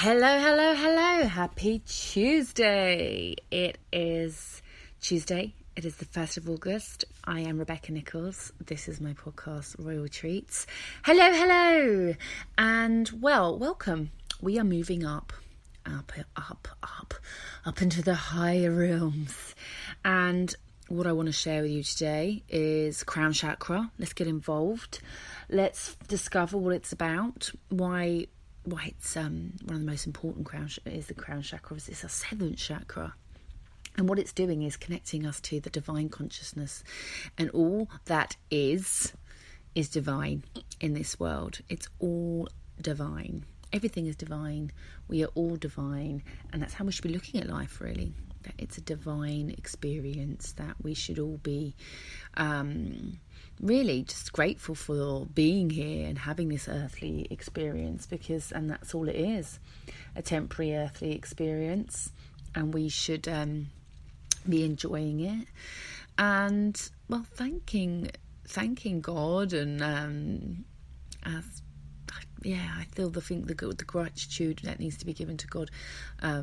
Hello, hello, hello. Happy Tuesday. It is Tuesday. It is the 1st of August. I am Rebecca Nichols. This is my podcast, Royal Treats. Hello, hello. And welcome. We are moving up into the higher realms. And what I want to share with you today is crown chakra. Let's get involved. Let's discover what it's about, why it's one of the most important is the crown chakra. It's our 7th chakra, and what it's doing is connecting us to the divine consciousness, and all that is divine in this world. It's all divine. Everything is divine. We are all divine, and that's how we should be looking at life, really. That it's a divine experience, that we should all be really just grateful for being here and having this earthly experience, and that's all it is, a temporary earthly experience, and we should be enjoying it and thanking God, and I feel the gratitude that needs to be given to God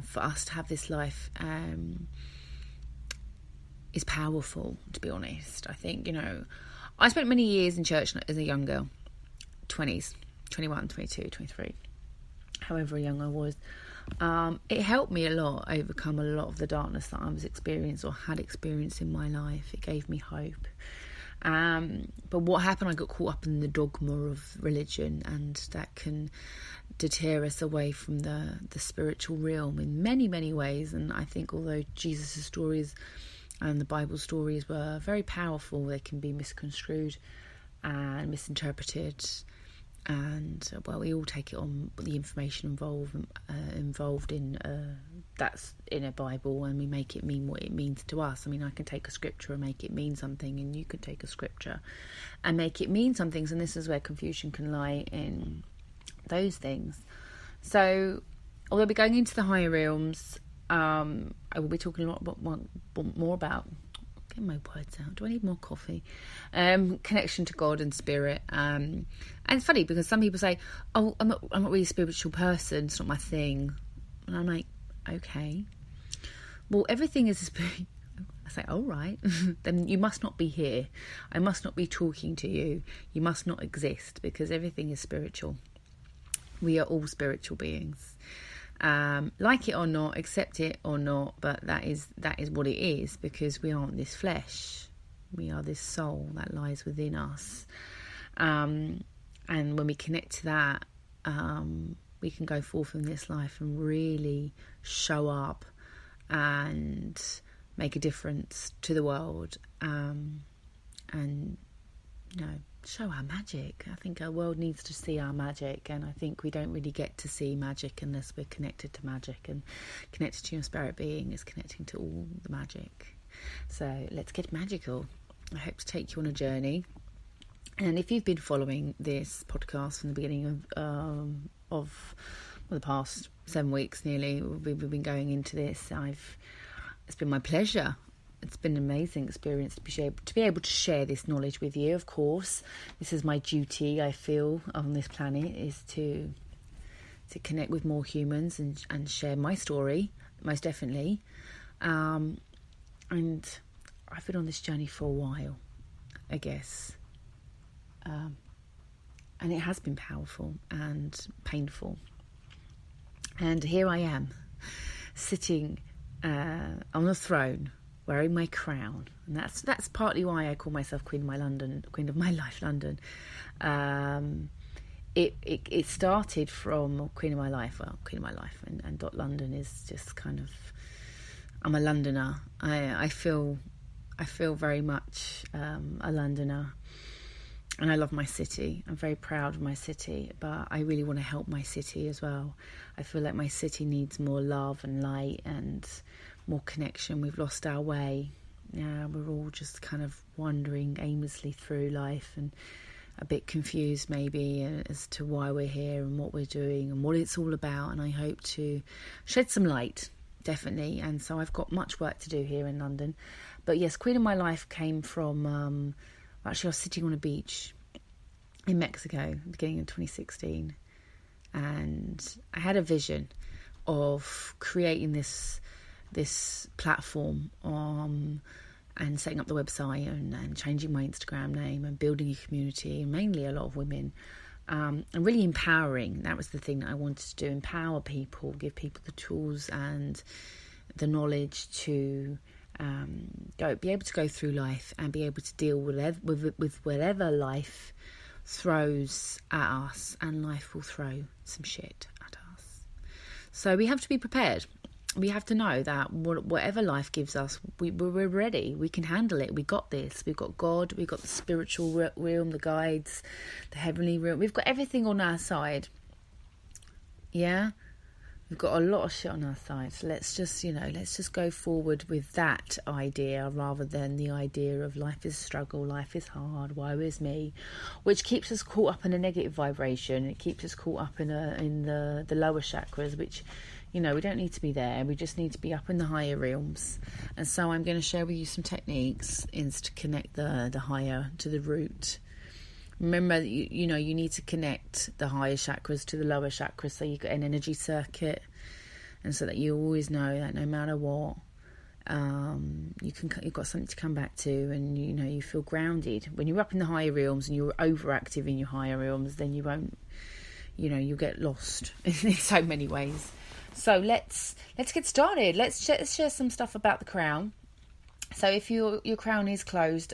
for us to have this life is powerful, to be honest. I think, I spent many years in church as a young girl, 20s, 21, 22, 23, however young I was. It helped me a lot overcome a lot of the darkness that I was experiencing or had experienced in my life. It gave me hope. But what happened, I got caught up in the dogma of religion, and that can deter us away from the spiritual realm in many, many ways. And I think although Jesus' stories and the Bible stories were very powerful, they can be misconstrued and misinterpreted. And we all take it on the information involved in that's in a Bible, and we make it mean what it means to us. I mean, I can take a scripture and make it mean something, and you can take a scripture and make it mean some things, and this is where confusion can lie in those things. So although we're going into the higher realms, I will be talking a lot more about get my words out. Do I need more coffee? Connection to God and spirit. And it's funny because some people say, "Oh, I'm not really a spiritual person. It's not my thing." And I'm like, okay, well, everything is a spirit. I say, all right, then you must not be here. I must not be talking to you. You must not exist, because everything is spiritual. We are all spiritual beings. Like it or not, accept it or not, but that is what it is, because we aren't this flesh. We are this soul that lies within us. And when we connect to that, we can go forth in this life and really show up and make a difference to the world, and show our magic. I think our world needs to see our magic, and I think we don't really get to see magic unless we're connected to magic, and connected to your spirit being is connecting to all the magic. So let's get magical. I hope to take you on a journey. And if you've been following this podcast from the beginning of the past 7 weeks nearly, we've been going into this, it's been my pleasure. It's been an amazing experience to be able to share this knowledge with you. Of course, this is my duty, I feel, on this planet, is to connect with more humans and share my story, most definitely. And I've been on this journey for a while, I guess. And it has been powerful and painful. And here I am, sitting on a throne, wearing my crown, and that's partly why I call myself Queen of My Life London. It started from Queen of My Life, and Dot London is just kind of, I'm a Londoner. I feel very much a Londoner, and I love my city. I'm very proud of my city, but I really want to help my city as well. I feel like my city needs more love and light and more connection. We've lost our way. We're all just kind of wandering aimlessly through life and a bit confused maybe as to why we're here and what we're doing and what it's all about. And I hope to shed some light, definitely. And so I've got much work to do here in London. But yes, Queen of My Life came from, actually I was sitting on a beach in Mexico, beginning of 2016. And I had a vision. of creating this platform and setting up the website and changing my Instagram name and building a community, mainly a lot of women, and really empowering. That was the thing that I wanted to do: empower people, give people the tools and the knowledge to be able to go through life and be able to deal with whatever life throws at us, and life will throw some shit at us. So we have to be prepared. We have to know that whatever life gives us, we're ready. We can handle it. We got this. We've got God. We've got the spiritual realm, the guides, the heavenly realm. We've got everything on our side. Yeah? We've got a lot of shit on our side. So let's just go forward with that idea rather than the idea of life is a struggle, life is hard, woe is me, which keeps us caught up in a negative vibration. It keeps us caught up in the lower chakras, which, we don't need to be there. We just need to be up in the higher realms. And so I'm going to share with you some techniques to connect the higher to the root. Remember, you need to connect the higher chakras to the lower chakras, so you've got an energy circuit, and so that you always know that no matter what, you've got something to come back to, and you feel grounded. When you're up in the higher realms and you're overactive in your higher realms, then you won't, you'll get lost in so many ways. So let's get started. Let's share some stuff about the crown. So if your crown is closed,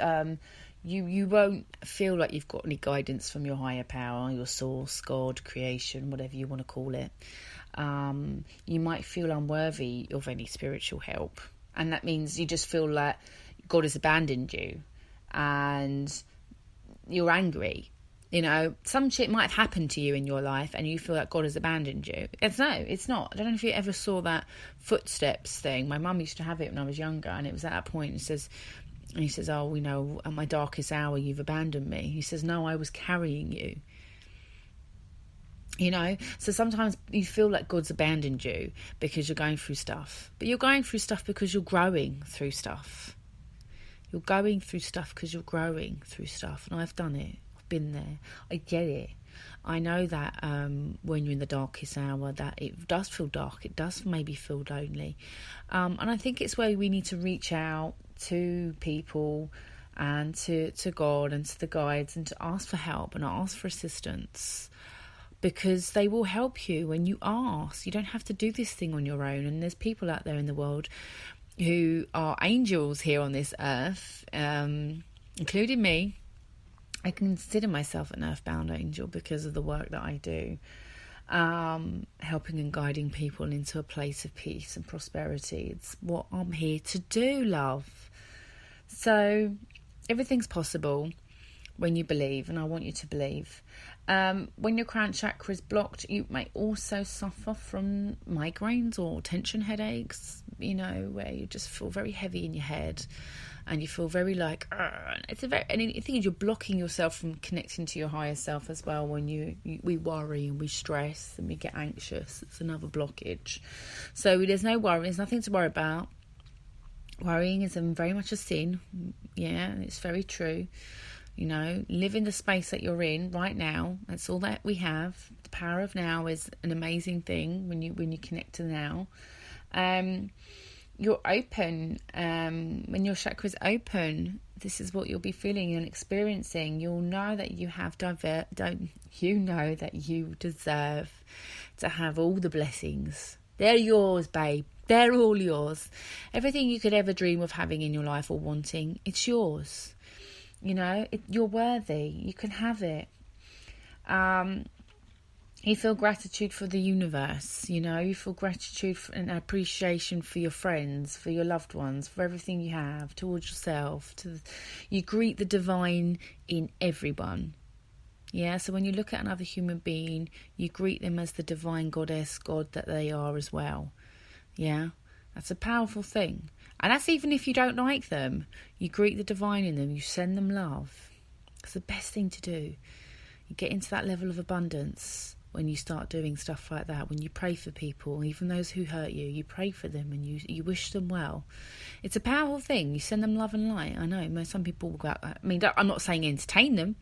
you won't feel like you've got any guidance from your higher power, your source, God, creation, whatever you want to call it. You might feel unworthy of any spiritual help, and that means you just feel like God has abandoned you, and you're angry. Some shit might have happened to you in your life and you feel like God has abandoned you. It's not. I don't know if you ever saw that footsteps thing. My mum used to have it when I was younger, and it was at that point. He says, oh, at my darkest hour, you've abandoned me. He says, no, I was carrying you. So sometimes you feel like God's abandoned you because you're going through stuff. But you're going through stuff because you're growing through stuff. You're going through stuff because you're growing through stuff. And I've done it. Been there. I get it. I know that when you're in the darkest hour, that it does feel dark. It does maybe feel lonely, and I think it's where we need to reach out to people and to God and to the guides, and to ask for help and ask for assistance, because they will help you when you ask. You don't have to do this thing on your own, and there's people out there in the world who are angels here on this earth, including me. I consider myself an earthbound angel because of the work that I do, helping and guiding people into a place of peace and prosperity. It's what I'm here to do, love. So everything's possible when you believe, and I want you to believe. When your crown chakra is blocked, you may also suffer from migraines or tension headaches, where you just feel very heavy in your head. And you feel very like, and the thing is, you're blocking yourself from connecting to your higher self as well. When we worry and we stress and we get anxious, it's another blockage. So there's no worry. There's nothing to worry about. Worrying is very much a sin. Yeah, it's very true. Live in the space that you're in right now. That's all that we have. The power of now is an amazing thing when you connect to now. You're open. When your chakra is open, this is what you'll be feeling and experiencing. You'll know that you deserve to have all the blessings. They're yours, babe. They're all yours. Everything you could ever dream of having in your life or wanting, it's yours. You're worthy. You can have it. You feel gratitude for the universe, you feel gratitude and appreciation for your friends, for your loved ones, for everything you have, towards yourself. You greet the divine in everyone. Yeah, so when you look at another human being, you greet them as the divine goddess, God that they are as well. Yeah, that's a powerful thing. And that's even if you don't like them. You greet the divine in them, you send them love. It's the best thing to do. You get into that level of abundance. When you start doing stuff like that, when you pray for people, even those who hurt you, you pray for them and you wish them well. It's a powerful thing. You send them love and light. I know some people will go out. I'm not saying entertain them.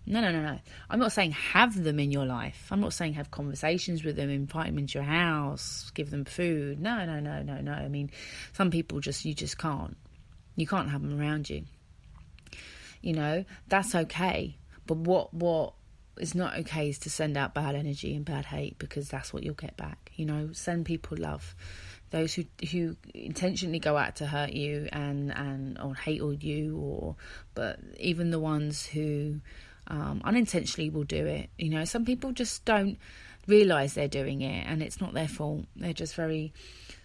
No. I'm not saying have them in your life. I'm not saying have conversations with them, invite them into your house, give them food. No. I mean, some people you just can't. You can't have them around you. You know, that's okay. But what is not okay is to send out bad energy and bad hate, because that's what you'll get back. You know, send people love. Those who intentionally go out to hurt you and or hate on you, but even the ones who unintentionally will do it. You know, some people just don't realise they're doing it, and it's not their fault. They're just very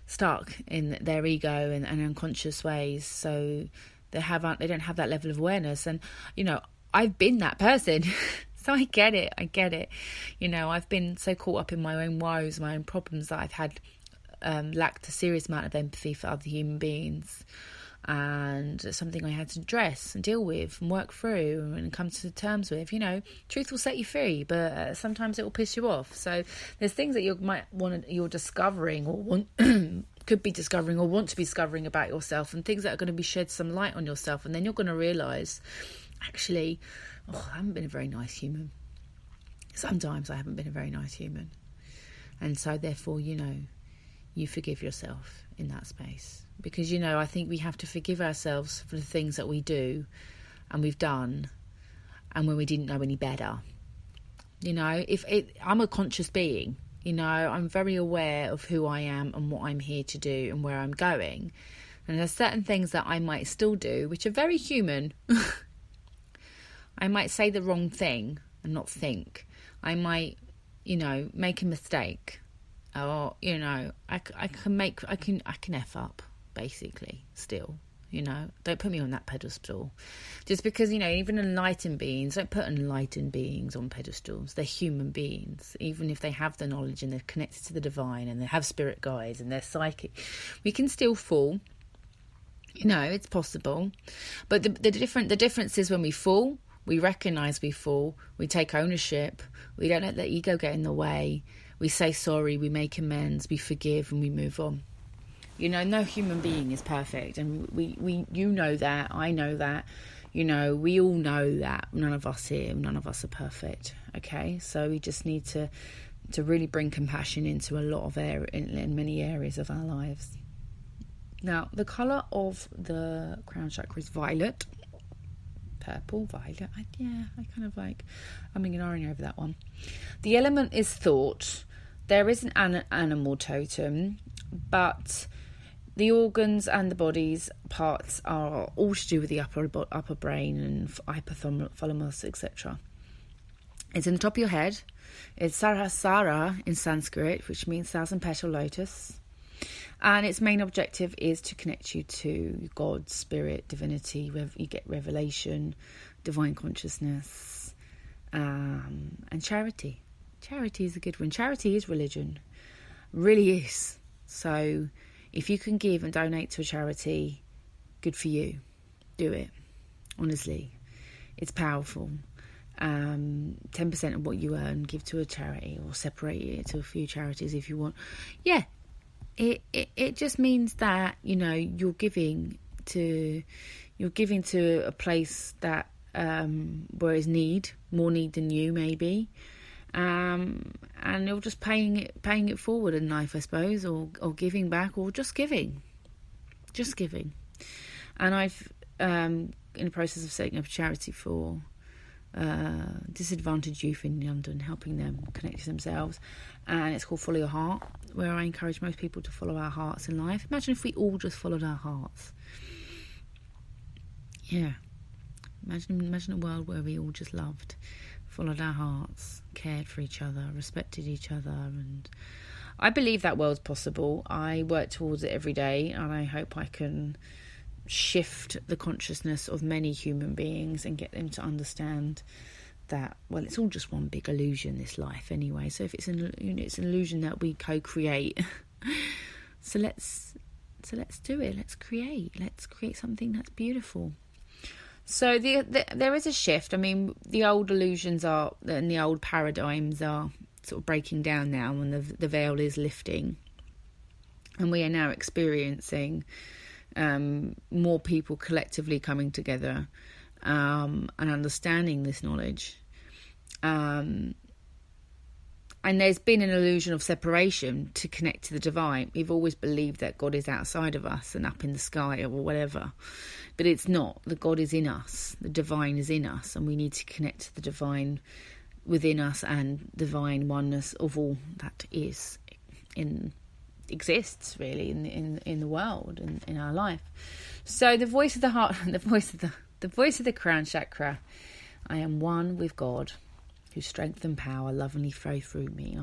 stuck in their ego and unconscious ways, so they don't have that level of awareness. And you know, I've been that person. So I get it. You know, I've been so caught up in my own woes, my own problems, that I've had lacked a serious amount of empathy for other human beings, and it's something I had to address and deal with and work through and come to terms with. You know, truth will set you free, but sometimes it will piss you off. So there's things that you're discovering or could be discovering or want to be discovering about yourself, and things that are going to be shed some light on yourself, and then you're going to realise, actually, I haven't been a very nice human. Sometimes I haven't been a very nice human, and so therefore, you know, you forgive yourself in that space. Because, you know, I think we have to forgive ourselves for the things that we do and we've done, and when we didn't know any better. You know, I'm a conscious being, you know, I'm very aware of who I am and what I'm here to do and where I'm going. And there's certain things that I might still do, which are very human. I might say the wrong thing and not think. I might, you know, make a mistake. Or, you know, I can F up, basically, still, you know. Don't put me on that pedestal. Just because, you know, even enlightened beings, don't put enlightened beings on pedestals. They're human beings. Even if they have the knowledge and they're connected to the divine and they have spirit guides and they're psychic, we can still fall. You know, it's possible. But the difference is when we fall, we recognise we fall, we take ownership, we don't let the ego get in the way. We say sorry, we make amends, we forgive, and we move on. You know, no human being is perfect, and you know that, I know that, you know, we all know that. None of us are perfect, okay? So we just need to really bring compassion into a lot of in many areas of our lives. Now, the colour of the crown chakra is violet. Purple, violet, I kind of like, I'm ignoring over that one. The element is thought. There is an animal totem, but the organs and the body's parts are all to do with the upper brain and hypothalamus, etc. It's in the top of your head. It's Sahasrara in Sanskrit, which means thousand petal lotus. And its main objective is to connect you to God, spirit, divinity, you get revelation, divine consciousness, and charity. Charity is a good one. Charity is religion. Really is. So if you can give and donate to a charity, good for you. Do it. Honestly. It's powerful. 10% of what you earn, give to a charity, or separate it to a few charities if you want. Yeah. It just means that, you know, you're giving to a place that where is more need than you, maybe, and you're just paying it forward in life, I suppose, or giving back, or just giving. And I've in the process of setting up a charity for disadvantaged youth in London, helping them connect to themselves, and it's called Follow Your Heart, where I encourage most people to follow our hearts in life. Imagine if we all just followed our hearts. Yeah, imagine a world where we all just loved, followed our hearts, cared for each other, respected each other, and I believe that world's possible. I work towards it every day, and I hope I can shift the consciousness of many human beings and get them to understand that, well, it's all just one big illusion, this life, anyway. So if it's an illusion that we co-create, so let's do it. Let's create something that's beautiful. So there is a shift. I mean, the old illusions and the old paradigms are sort of breaking down now, and the veil is lifting, and we are now experiencing more people collectively coming together and understanding this knowledge And there's been an illusion of separation to connect to the divine. We've always believed that God is outside of us and up in the sky or whatever. But it's not. The God is in us. The divine is in us. And we need to connect to the divine within us and divine oneness of all that exists really in the world and in our life. So the voice of the heart, the voice of the crown chakra. I am one with God, whose strength and power lovingly flow through me.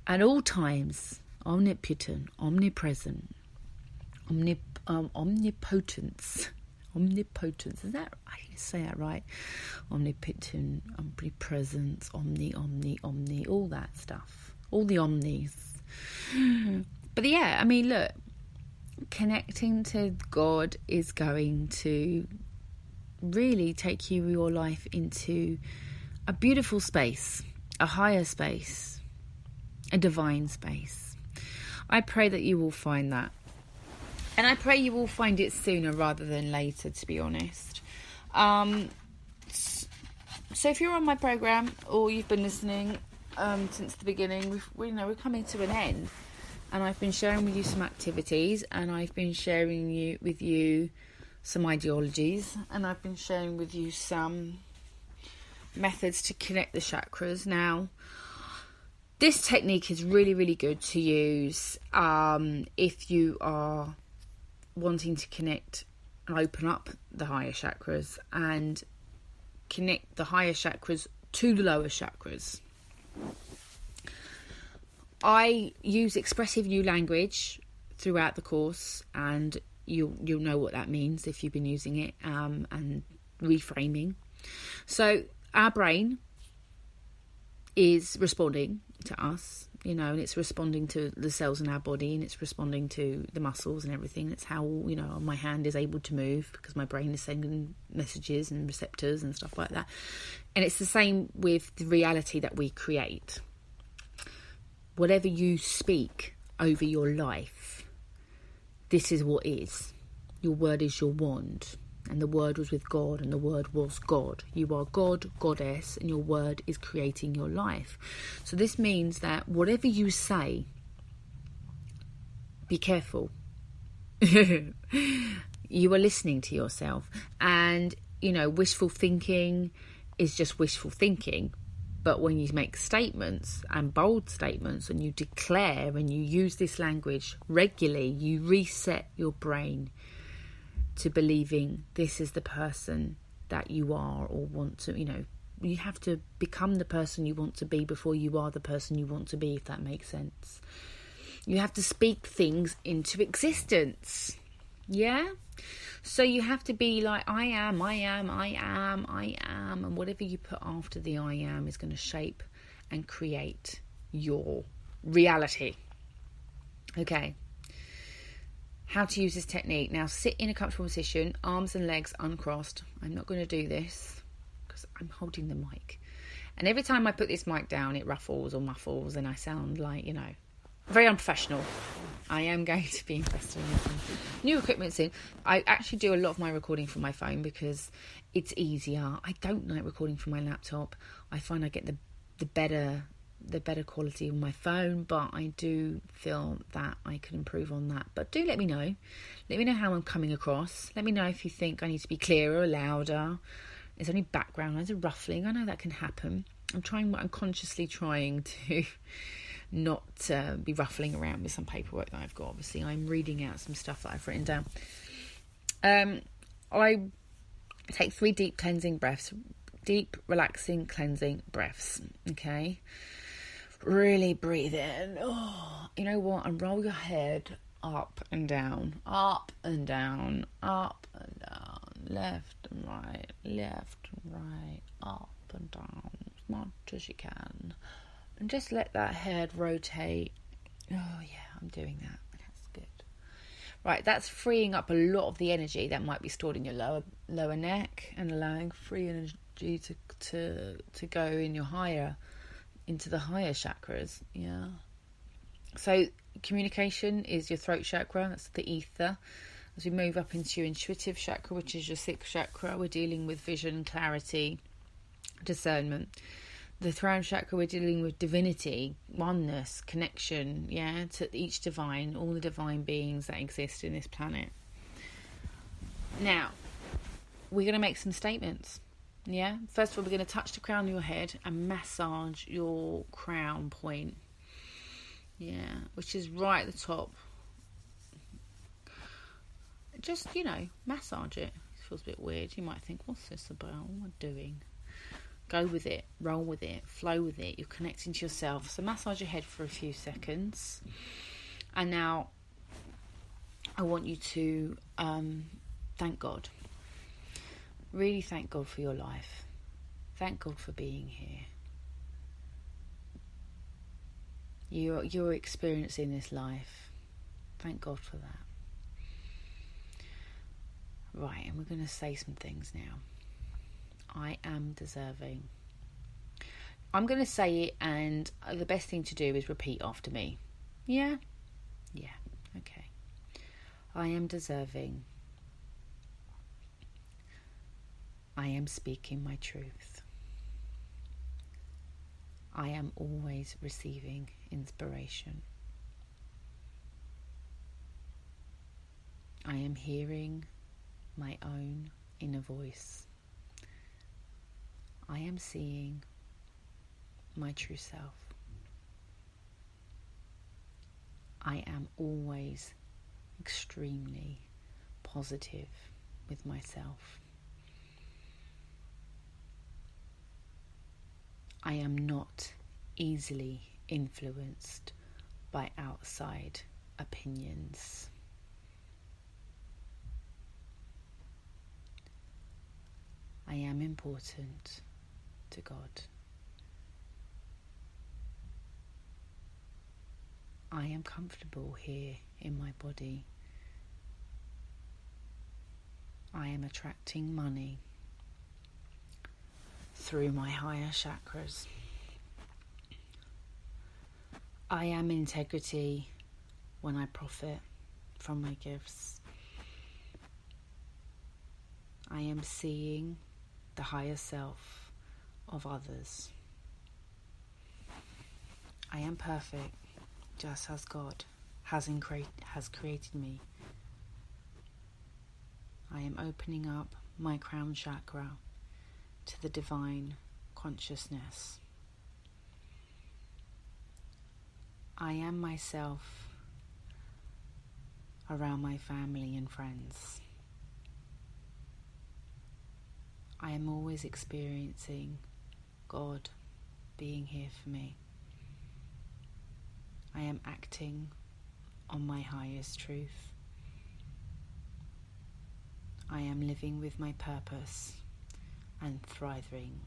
At all times, omnipotent, omnipresent, omnipotence. Omnipotence, is that, I can say that right? Omnipotent, omnipresence, omni, all that stuff. All the omnis. But yeah, I mean, look, connecting to God is going to really take your life into a beautiful space, a higher space, a divine space. I pray that you will find that. And I pray you will find it sooner rather than later, to be honest. So if you're on my programme or you've been listening since the beginning, we're coming to an end. And I've been sharing with you some activities, and I've been sharing with you some ideologies, and I've been sharing with you some methods to connect the chakras. Now, this technique is really, really good to use if you are wanting to connect and open up the higher chakras and connect the higher chakras to the lower chakras. I use expressive new language throughout the course, and you'll know what that means if you've been using it, and reframing. So our brain is responding to us, and it's responding to the cells in our body, and it's responding to the muscles and everything. It's how, my hand is able to move because my brain is sending messages and receptors and stuff like that. And it's the same with the reality that we create. Whatever you speak over your life, this is what is. Your word is your wand. And the word was with God, and the word was God. You are God, goddess, and your word is creating your life. So this means that whatever you say, be careful. You are listening to yourself. And, wishful thinking is just wishful thinking. But when you make statements and bold statements and you declare and you use this language regularly, you reset your brain to believing this is the person that you are or want to, you have to become the person you want to be before you are the person you want to be, if that makes sense. You have to speak things into existence. Yeah? So you have to be like, I am, and whatever you put after the I am is going to shape and create your reality. Okay. How to use this technique. Now, sit in a comfortable position, arms and legs uncrossed. I'm not going to do this because I'm holding the mic. And every time I put this mic down, it ruffles or muffles and I sound like, very unprofessional. I am going to be investing in some new equipment soon. I actually do a lot of my recording from my phone because it's easier. I don't like recording from my laptop. I find I get the better quality on my phone, but I do feel that I can improve on that. But do let me know. Let me know how I'm coming across. Let me know if you think I need to be clearer or louder. Is there any background noise or ruffling? I know that can happen. I'm consciously trying to not be ruffling around with some paperwork that I've got. Obviously, I'm reading out some stuff that I've written down. I take 3 deep cleansing breaths. Deep, relaxing, cleansing breaths. Okay? Really breathe in. Oh, you know what? And roll your head up and down, up and down, up and down, left and right, up and down, as much as you can. And just let that head rotate. Oh, yeah, I'm doing that. That's good. Right, that's freeing up a lot of the energy that might be stored in your lower neck and allowing free energy to go in your into the higher chakras. Yeah. So communication is your throat chakra. That's the ether. As we move up into your intuitive chakra, which is your 6th chakra, we're dealing with vision, clarity, discernment. The throne chakra, we're dealing with divinity, oneness, connection, to each divine, all the divine beings that exist in this planet. Now, we're going to make some statements. First of all, we're going to touch the crown of your head and massage your crown point. Which is right at the top. Just, massage it. It feels a bit weird. You might think, what's this about? What am I doing? Go with it, roll with it, flow with it. You're connecting to yourself. So massage your head for a few seconds. And now I want you to thank God. Really thank God for your life. Thank God for being here. You're experiencing this life. Thank God for that. Right, and we're going to say some things now. I am deserving. I'm going to say it, and the best thing to do is repeat after me. Yeah? Yeah, okay. I am deserving. I am speaking my truth. I am always receiving inspiration. I am hearing my own inner voice. I am seeing my true self. I am always extremely positive with myself. I am not easily influenced by outside opinions. I am important to God. I am comfortable here in my body. I am attracting money through my higher chakras. I am integrity when I profit from my gifts. I am seeing the higher self of others. I am perfect, just as God has created me. I am opening up my crown chakra to the divine consciousness. I am myself around my family and friends. I am always experiencing God being here for me. I am acting on my highest truth. I am living with my purpose and thriving.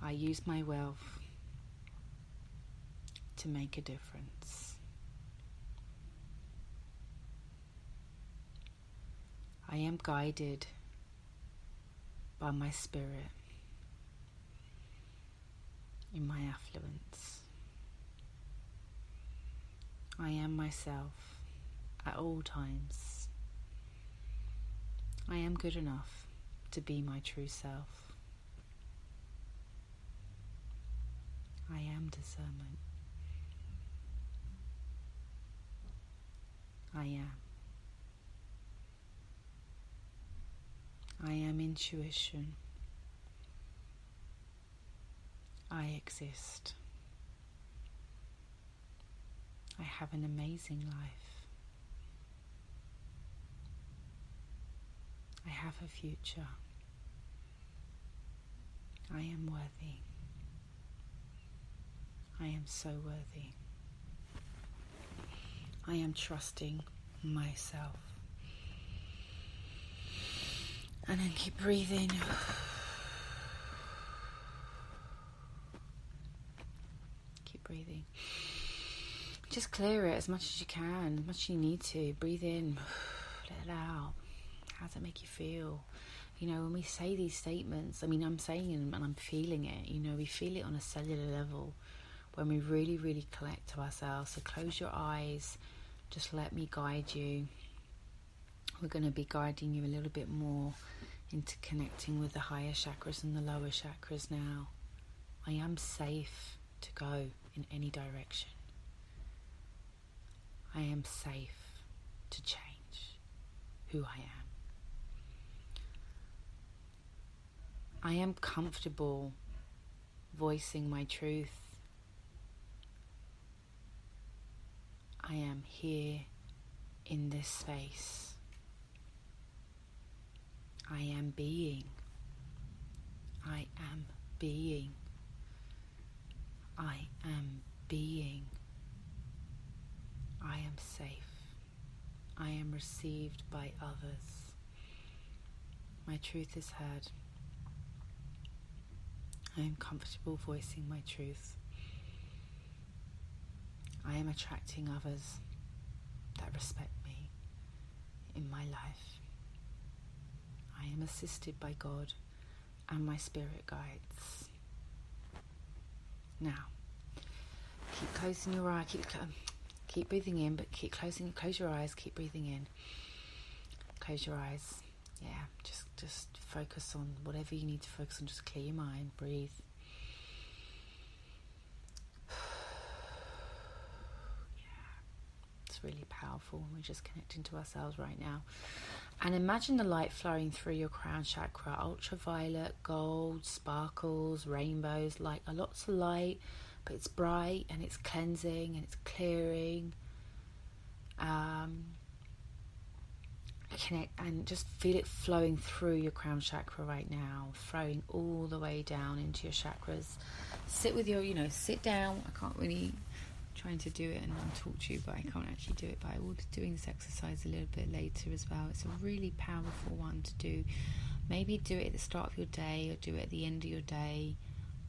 I use my wealth to make a difference. I am guided by my spirit in my affluence. I am myself at all times. I am good enough to be my true self. I am discernment. I am intuition. I exist. I have an amazing life. I have a future. I am worthy. I am so worthy. I am trusting myself. And then keep breathing. Keep breathing. Just clear it as much as you can, as much as you need to. Breathe in, let it out. How does it make you feel? You know, when we say these statements, I mean, I'm saying them and I'm feeling it. You know, we feel it on a cellular level when we really, really connect to ourselves. So close your eyes. Just let me guide you. We're going to be guiding you a little bit more into connecting with the higher chakras and the lower chakras now. I am safe to go in any direction. I am safe to change who I am. I am comfortable voicing my truth. I am here in this space. I am being. I am being. I am being. I am safe. I am received by others. My truth is heard. I am comfortable voicing my truth. I am attracting others that respect me in my life. I am assisted by God and my spirit guides. Now, keep closing your eyes, keep breathing in, but close your eyes, keep breathing in. Close your eyes. Yeah, just focus on whatever you need to focus on. Just clear your mind, breathe. It's really powerful. We're just connecting to ourselves right now. And imagine the light flowing through your crown chakra. Ultraviolet, gold, sparkles, rainbows, like lots of light, but it's bright and it's cleansing and it's clearing. Connect and just feel it flowing through your crown chakra right now, flowing all the way down into your chakras. Sit down. I can't really trying to do it and talk to you, but I can't actually do it. But I will be doing this exercise a little bit later as well. It's a really powerful one to do. Maybe do it at the start of your day or do it at the end of your day.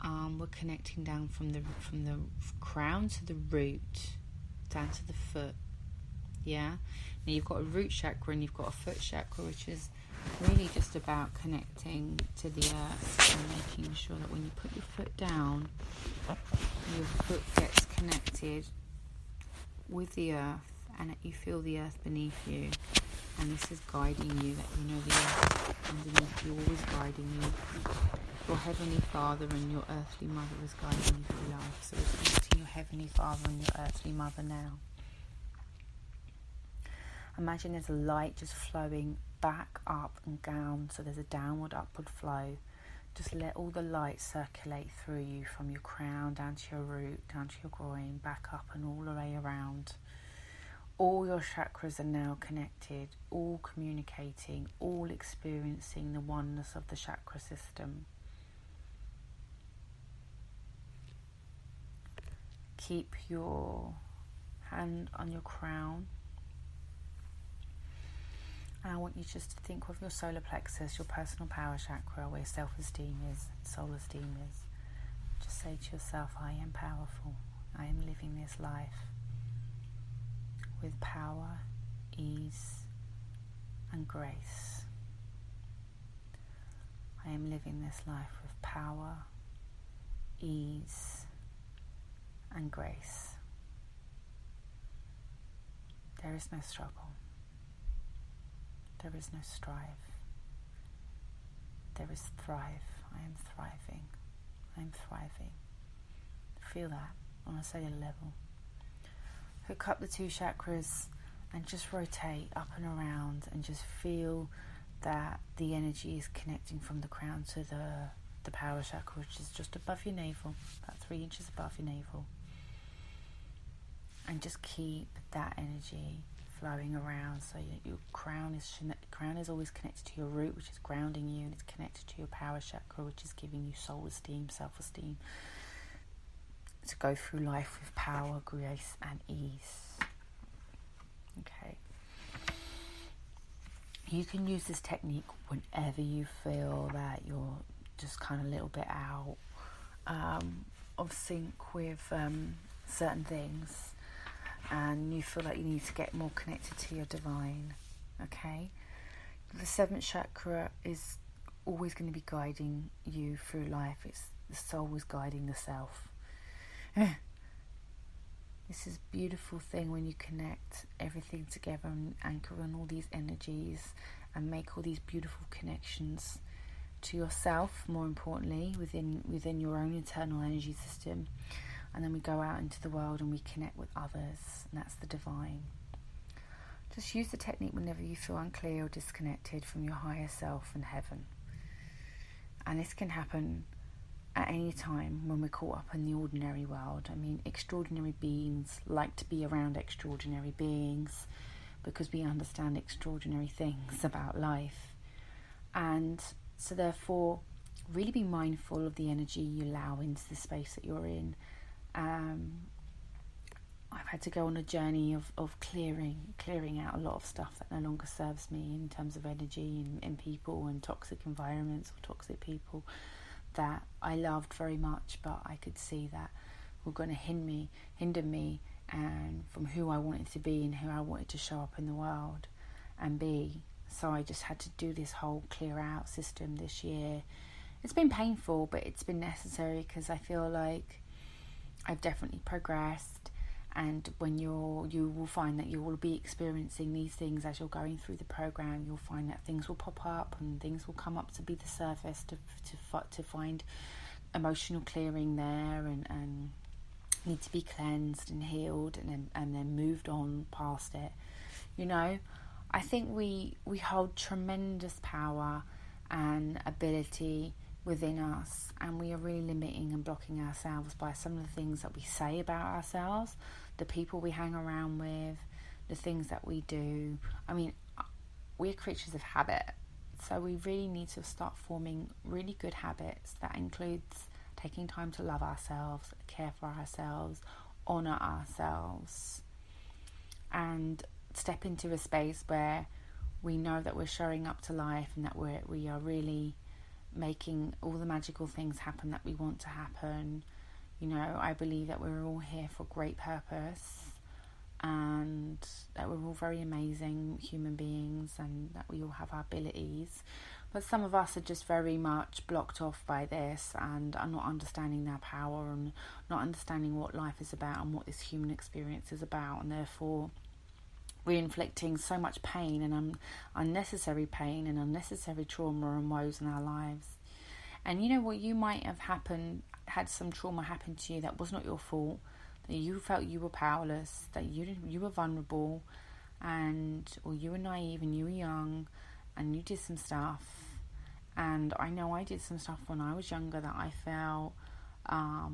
We're connecting down from the crown to the root, down to the foot. Yeah. Now you've got a root chakra and you've got a foot chakra, which is really just about connecting to the earth and making sure that when you put your foot down, your foot gets connected with the earth and that you feel the earth beneath you, and this is guiding you, that you know the earth underneath you, always guiding you. Your Heavenly Father and your earthly mother is guiding you through life. So we're connecting your Heavenly Father and your earthly mother now. Imagine there's a light just flowing back up and down, so there's a downward upward flow. Just let all the light circulate through you from your crown down to your root, down to your groin, back up and all the way around. All your chakras are now connected, all communicating, all experiencing the oneness of the chakra system. Keep your hand on your crown. And I want you just to think of your solar plexus, your personal power chakra, where self-esteem is, soul-esteem is. Just say to yourself, I am powerful. I am living this life with power, ease, and grace. I am living this life with power, ease, and grace. There is no struggle. There is no strive. There is thrive. I am thriving. I am thriving. Feel that on a cellular level. Hook up the two chakras and just rotate up and around and just feel that the energy is connecting from the crown to the power chakra, which is just above your navel, about 3 inches above your navel. And just keep that energy flowing around, so your crown is always connected to your root, which is grounding you, and it's connected to your power chakra, which is giving you soul esteem, self-esteem, to go through life with power, grace, and ease. Okay. You can use this technique whenever you feel that you're just kind of a little bit out of sync with certain things, and you feel like you need to get more connected to your divine. Okay? The 7th chakra is always going to be guiding you through life. It's the soul is guiding the self. This is a beautiful thing when you connect everything together and anchor on all these energies and make all these beautiful connections to yourself, more importantly, within your own internal energy system. And then we go out into the world and we connect with others, and that's the divine. Just use the technique whenever you feel unclear or disconnected from your higher self and heaven. And this can happen at any time when we're caught up in the ordinary world. I mean, extraordinary beings like to be around extraordinary beings because we understand extraordinary things about life. And so therefore, really be mindful of the energy you allow into the space that you're in. I've had to go on a journey of clearing out a lot of stuff that no longer serves me in terms of energy and people and toxic environments or toxic people that I loved very much, but I could see that were going to hinder me and from who I wanted to be and who I wanted to show up in the world and be. So I just had to do this whole clear out system this year. It's been painful, but it's been necessary because I feel like I've definitely progressed. And when you will find that you will be experiencing these things as you're going through the program, you'll find that things will pop up and things will come up to be the surface to find emotional clearing there and need to be cleansed and healed and then moved on past it. You know, I think we hold tremendous power and ability within us, and we are really limiting and blocking ourselves by some of the things that we say about ourselves, the people we hang around with, the things that we do. I mean, we're creatures of habit, so we really need to start forming really good habits that includes taking time to love ourselves, care for ourselves, honour ourselves, and step into a space where we know that we're showing up to life and that we are really making all the magical things happen that we want to happen. You know, I believe that we're all here for great purpose and that we're all very amazing human beings and that we all have our abilities. But some of us are just very much blocked off by this and are not understanding their power and not understanding what life is about and what this human experience is about, and therefore we're inflicting so much pain and unnecessary pain and unnecessary trauma and woes in our lives. And you know what, you might have had some trauma happen to you that was not your fault, that you felt you were powerless, that you were vulnerable, or you were naive and you were young and you did some stuff. And I know I did some stuff when I was younger that I felt I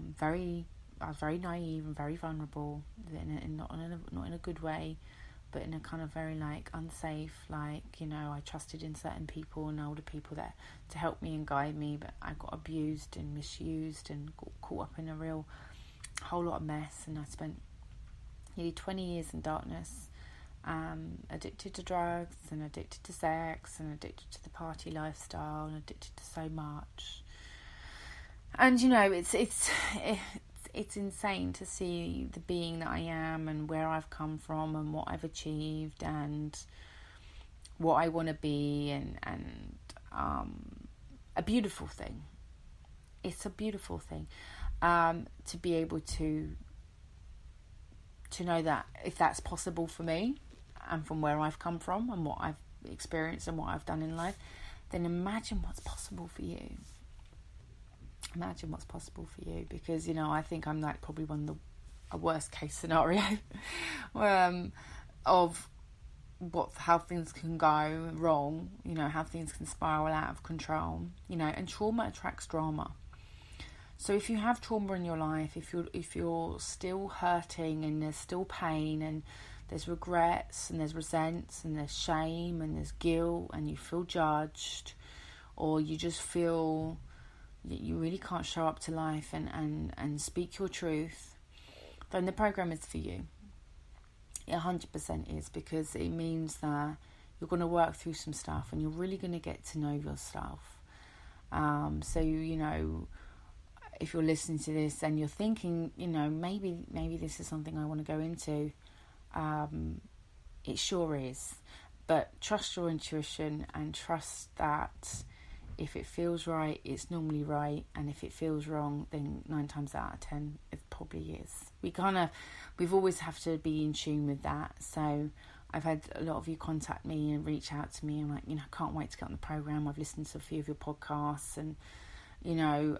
was very naive and very vulnerable, not in a good way, but in a kind of very unsafe, I trusted in certain people and older people that to help me and guide me, but I got abused and misused and got caught up in a whole lot of mess. And I spent nearly 20 years in darkness, addicted to drugs and addicted to sex and addicted to the party lifestyle and addicted to so much. And you know, it's insane to see the being that I am and where I've come from and what I've achieved and what I want to be, and a beautiful thing. It's a beautiful thing to be able to know that if that's possible for me and from where I've come from and what I've experienced and what I've done in life, then imagine what's possible for you. Imagine what's possible for you, because I think I'm probably a worst case scenario of how things can go wrong, how things can spiral out of control, and trauma attracts drama. So if you have trauma in your life, if you're still hurting and there's still pain and there's regrets and there's resents and there's shame and there's guilt and you feel judged, or you just feel you really can't show up to life and speak your truth, then the program is for you. It 100% is, because it means that you're going to work through some stuff and you're really going to get to know yourself. So, if you're listening to this and you're thinking, maybe this is something I want to go into, it sure is. But trust your intuition and trust that if it feels right, it's normally right, and if it feels wrong, then 9 times out of 10, it probably is. We've always have to be in tune with that. So I've had a lot of you contact me and reach out to me and like, can't wait to get on the programme. I've listened to a few of your podcasts and,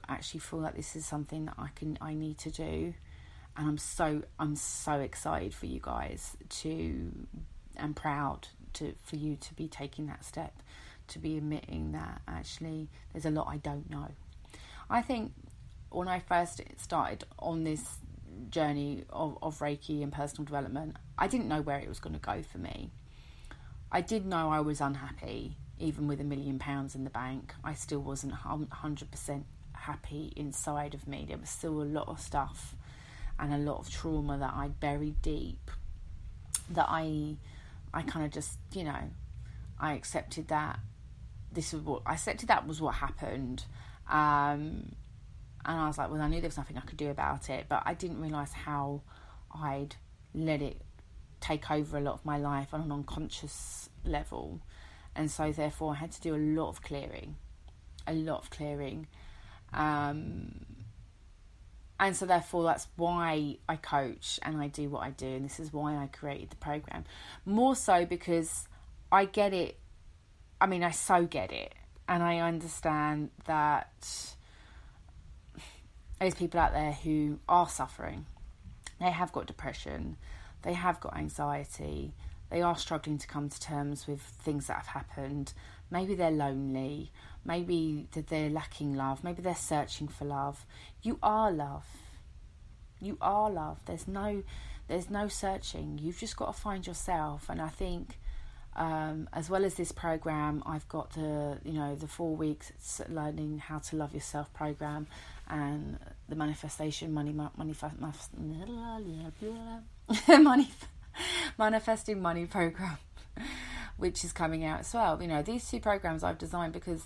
actually feel like this is something that I need to do. And I'm so excited for you guys and proud for you to be taking that step, to be admitting that actually there's a lot I don't know. I think when I first started on this journey of Reiki and personal development, I didn't know where it was going to go for me. I did know I was unhappy. Even with £1 million in the bank, I still wasn't 100% happy inside of me. There was still a lot of stuff and a lot of trauma that I'd buried deep, that I kind of just, I accepted that was what happened. And I was like, well, I knew there was nothing I could do about it, but I didn't realise how I'd let it take over a lot of my life on an unconscious level. And so therefore I had to do a lot of clearing. And so therefore that's why I coach and I do what I do, and this is why I created the program. More so because I get it. I mean, I so get it, and I understand that there's people out there who are suffering. They have got depression, they have got anxiety, they are struggling to come to terms with things that have happened. Maybe they're lonely, maybe that they're lacking love, maybe they're searching for love. You are love. You are love. There's no searching. You've just got to find yourself. And I think as well as this program, I've got the 4 weeks learning how to love yourself program, and the manifesting money program, which is coming out as well. These two programs I've designed because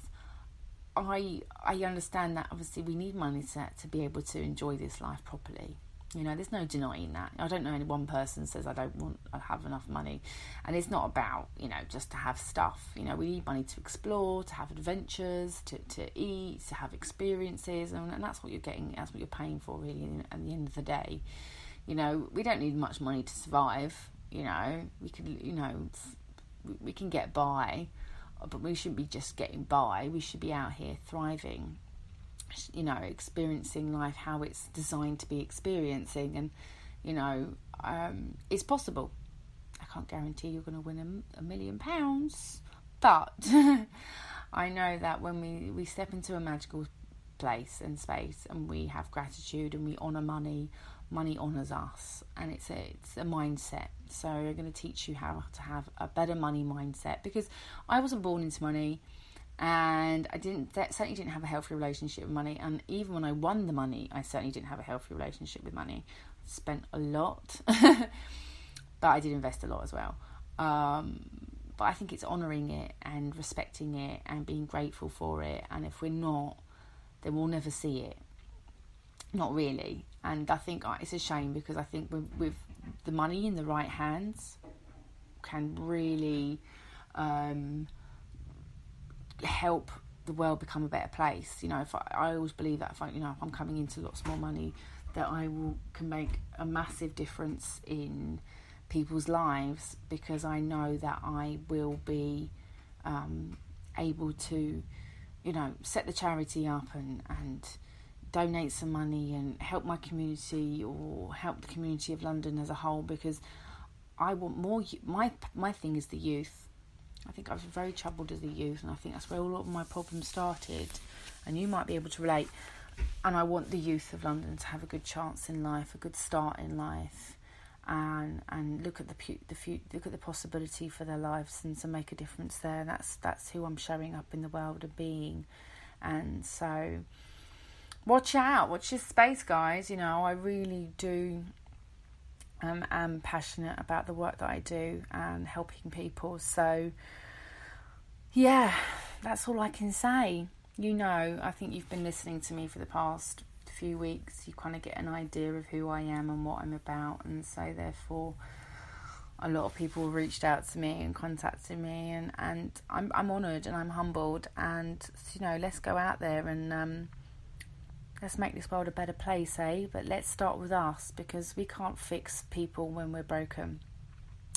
I understand that obviously we need money to be able to enjoy this life properly. There's no denying that. I don't know any one person says I have enough money, and it's not about just to have stuff. We need money to explore, to have adventures, to eat, to have experiences, and that's what you're getting. That's what you're paying for, really. At the end of the day, we don't need much money to survive. We can get by, but we shouldn't be just getting by. We should be out here thriving, experiencing life how it's designed to be experiencing. And it's possible. I can't guarantee you're going to win £1 million, but I know that when we step into a magical place and space, and we have gratitude and we honour money honours us, and it's a mindset. So I'm going to teach you how to have a better money mindset, because I wasn't born into money, and I certainly didn't have a healthy relationship with money. And even when I won the money, I certainly didn't have a healthy relationship with money. I spent a lot, but I did invest a lot as well. But I think it's honouring it and respecting it and being grateful for it. And if we're not, then we'll never see it. Not really. And I think it's a shame, because I think with the money in the right hands can really help the world become a better place. If I always believe that if I'm coming into lots more money, that I can make a massive difference in people's lives, because I know that I will be able to set the charity up and donate some money and help my community, or help the community of London as a whole, because I want more. My thing is the youth. I think I was very troubled as a youth, and I think that's where a lot of my problems started, and you might be able to relate. And I want the youth of London to have a good chance in life, a good start in life, and look at look at the possibility for their lives, and to make a difference there. That's who I'm showing up in the world and being. And so watch out, watch this space, guys. I really do am passionate about the work that I do and helping people. So yeah, that's all I can say. I think you've been listening to me for the past few weeks. You kind of get an idea of who I am and what I'm about, and so therefore a lot of people reached out to me and contacted me, and I'm honoured and I'm humbled, and let's go out there and let's make this world a better place, But let's start with us, because we can't fix people when we're broken.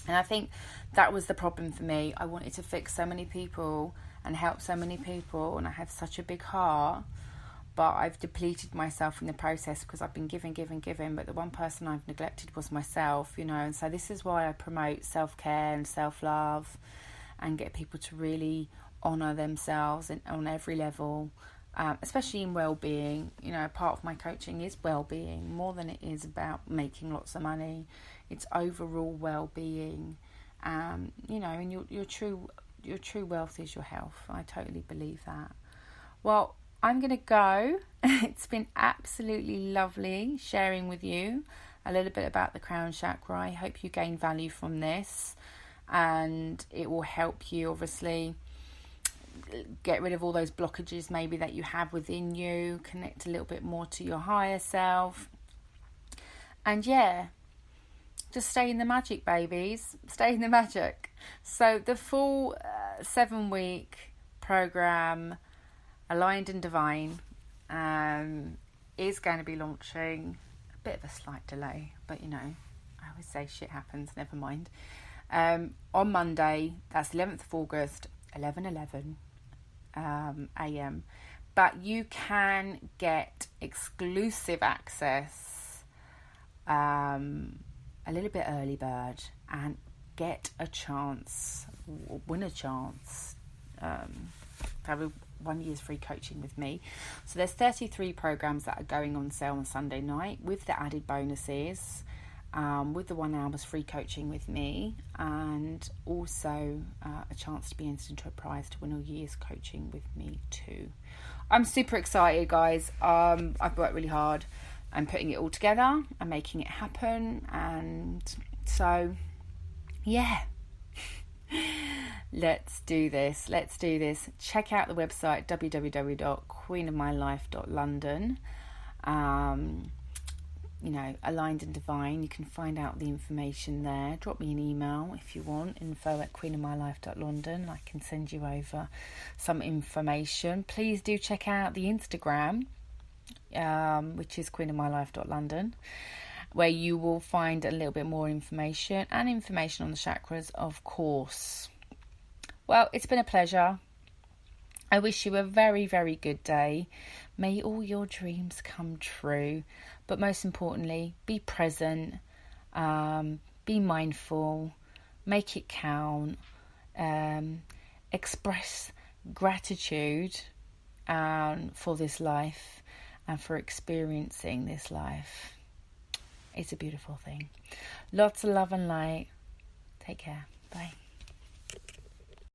And I think that was the problem for me. I wanted to fix so many people and help so many people, and I have such a big heart, but I've depleted myself in the process because I've been giving, but the one person I've neglected was myself, you know. And so this is why I promote self-care and self-love and get people to really honour themselves on every level, especially in well-being. You know, part of my coaching is well-being more than it is about making lots of money. It's overall well-being, you know, and your true wealth is your health. I totally believe that. Well, I'm going to go. It's been absolutely lovely sharing with you a little bit about the crown chakra. I hope you gain value from this, and it will help you obviously get rid of all those blockages maybe that you have within you, connect a little bit more to your higher self, and yeah, just stay in the magic, babies. Stay in the magic. So the full 7-week program, Aligned and Divine, is going to be launching. A bit of a slight delay, but you know, I always say shit happens, never mind. On Monday, that's 11th of August, 11:11 a.m. But you can get exclusive access, a little bit early bird, and get a chance, win a chance, to have 1 year's free coaching with me. So there's 33 programs that are going on sale on Sunday night with the added bonuses, with the 1 hour's free coaching with me, and also a chance to be entered into a prize to win a year's coaching with me too. I'm super excited, guys. I've worked really hard. I'm putting it all together and making it happen, and so yeah. Let's do this. Check out the website www.queenofmylife.london. You know, Aligned and Divine. You can find out the information there. Drop me an email if you want, info@queenofmylife.london. I can send you over some information. Please do check out the Instagram, which is queenofmylife.london, where you will find a little bit more information and information on the chakras, of course. Well, it's been a pleasure. I wish you a very, very good day. May all your dreams come true. But most importantly, be present, be mindful, make it count, express gratitude for this life and for experiencing this life. It's a beautiful thing. Lots of love and light. Take care. Bye.